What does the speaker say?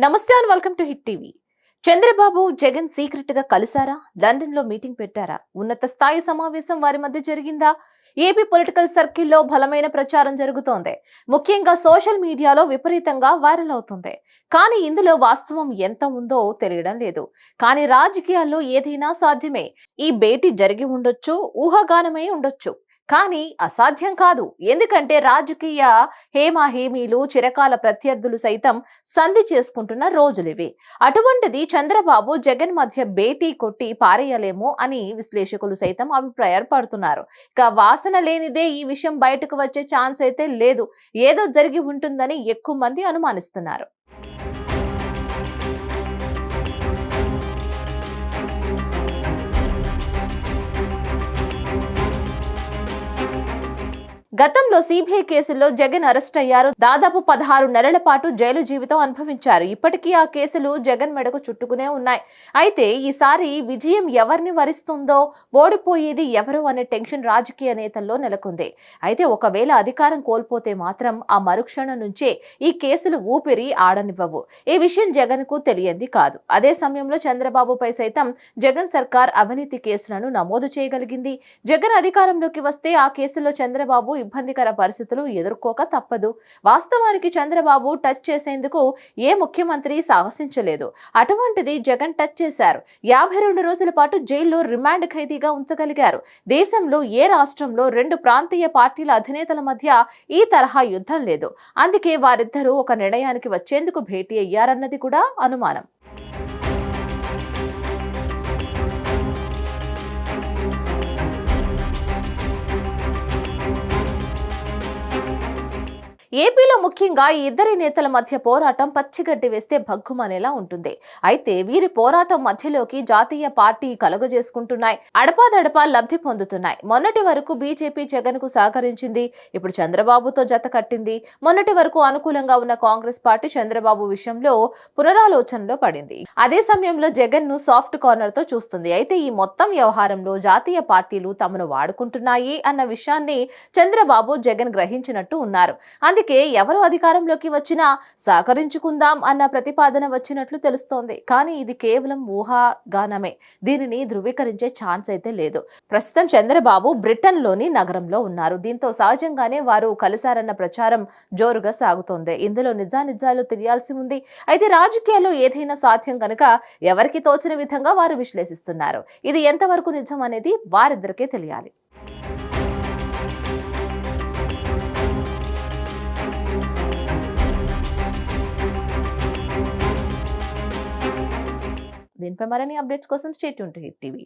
నమస్తే and welcome to hit TV. Chandrababu Jagan secret గా కలిసారా? London లో మీటింగ్ పెట్టారా? ఉన్నత స్థాయి సమావేశం వారి మధ్య జరిగిందా? ఏపీ పొలిటికల్ సర్కిల్లో బలమైన ప్రచారం జరుగుతోంది. ముఖ్యంగా సోషల్ మీడియాలో విపరీతంగా వైరల్ అవుతుంది. కానీ ఇందులో వాస్తవం ఎంత ఉందో తెలియడం లేదు. కానీ రాజకీయాల్లో ఏదైనా సాధ్యమే. ఈ భేటీ జరిగి ఉండొచ్చు, ఊహాగానమై ఉండొచ్చు, కానీ అసాధ్యం కాదు. ఎందుకంటే రాజకీయ హేమాహేమీలు, చిరకాల ప్రత్యర్థులు సైతం సంధి చేసుకుంటున్న రోజులివి. అటువంటిది చంద్రబాబు జగన్ మధ్య భేటీ కొట్టి పారేయలేమో అని విశ్లేషకులు సైతం అభిప్రాయపడుతున్నారు. ఇక వాసన లేనిదే ఈ విషయం బయటకు వచ్చే ఛాన్స్ అయితే లేదు. ఏదో జరిగి ఉంటుందని ఎక్కువ మంది అనుమానిస్తున్నారు. గతంలో సిబిఐ కేసుల్లో జగన్ అరెస్ట్ అయ్యారు. దాదాపు 16 నెలల పాటు జైలు జీవితం అనుభవించారు. ఇప్పటికీ ఆ కేసులు జగన్ మెడకు చుట్టుకునే ఉన్నాయి. అయితే ఈసారి విజయం ఎవరిని వరిస్తుందో, ఓడిపోయేది ఎవరు అనే టెన్షన్ రాజకీయ నేతల్లో నెలకొంది. అయితే ఒకవేళ అధికారం కోల్పోతే మాత్రం ఆ మరుక్షణం నుంచే ఈ కేసులు ఊపిరి ఆడనివ్వవు. ఈ విషయం జగన్ కు తెలియంది కాదు. అదే సమయంలో చంద్రబాబుపై సైతం జగన్ సర్కార్ అవినీతి కేసులను నమోదు చేయగలిగింది. జగన్ అధికారంలోకి వస్తే ఆ కేసులో చంద్రబాబు ఇబ్బందికర పరిస్థితులు ఎదుర్కోక తప్పదు. వాస్తవానికి చంద్రబాబు టచ్ చేసేందుకు ఏ ముఖ్యమంత్రి సాహసించలేదు. అటువంటిది జగన్ టచ్ చేశారు. 52 రోజుల పాటు జైల్లో రిమాండ్ ఖైదీగా ఉంచగలిగారు. దేశంలో ఏ రాష్ట్రంలో 2 ప్రాంతీయ పార్టీల అధినేతల మధ్య ఈ తరహా యుద్ధం లేదు. అందుకే వారిద్దరూ ఒక నిర్ణయానికి వచ్చేందుకు భేటీ అయ్యారన్నది కూడా అనుమానం. ఏపీలో ముఖ్యంగా ఈ ఇద్దరి నేతల మధ్య పోరాటం పచ్చిగడ్డి వేస్తే భగ్గుమనేలా ఉంటుంది. అయితే వీరి పోరాటం మధ్యలోకి జాతీయ పార్టీ కలుగజేసుకుంటున్నాయి. అడపాదడపా లబ్ధి పొందుతున్నాయి. మొన్నటి వరకు బీజేపీ జగన్ కు సహకరించింది. ఇప్పుడు చంద్రబాబుతో జత కట్టింది. మొన్నటి వరకు అనుకూలంగా ఉన్న కాంగ్రెస్ పార్టీ చంద్రబాబు విషయంలో పునరాలోచనలో పడింది. అదే సమయంలో జగన్ ను సాఫ్ట్ కార్నర్ తో చూస్తుంది. అయితే ఈ మొత్తం వ్యవహారంలో జాతీయ పార్టీలు తమను వాడుకుంటున్నాయి అన్న విషయాన్ని చంద్రబాబు జగన్ గ్రహించినట్టు ఉన్నారు. అందుకే ఎవరు అధికారంలోకి వచ్చినా సహకరించుకుందాం అన్న ప్రతిపాదన వచ్చినట్లు తెలుస్తోంది. కానీ ఇది కేవలం ఊహాగానమే. దీనిని ధృవీకరించే ఛాన్స్ అయితే లేదు. ప్రస్తుతం చంద్రబాబు బ్రిటన్ లోని నగరంలో ఉన్నారు. దీంతో సహజంగానే వారు కలిశారన్న ప్రచారం జోరుగా సాగుతోంది. ఇందులో నిజానిజాలు తెలియాల్సి ఉంది. అయితే రాజకీయాల్లో ఏదైనా సాధ్యం కనుక ఎవరికి తోచిన విధంగా వారు విశ్లేషిస్తున్నారు. ఇది ఎంతవరకు నిజం అనేది వారిద్దరికే తెలియాలి. దీనిపై మరిన్ని అప్డేట్స్ కోసం stay tune to hit TV.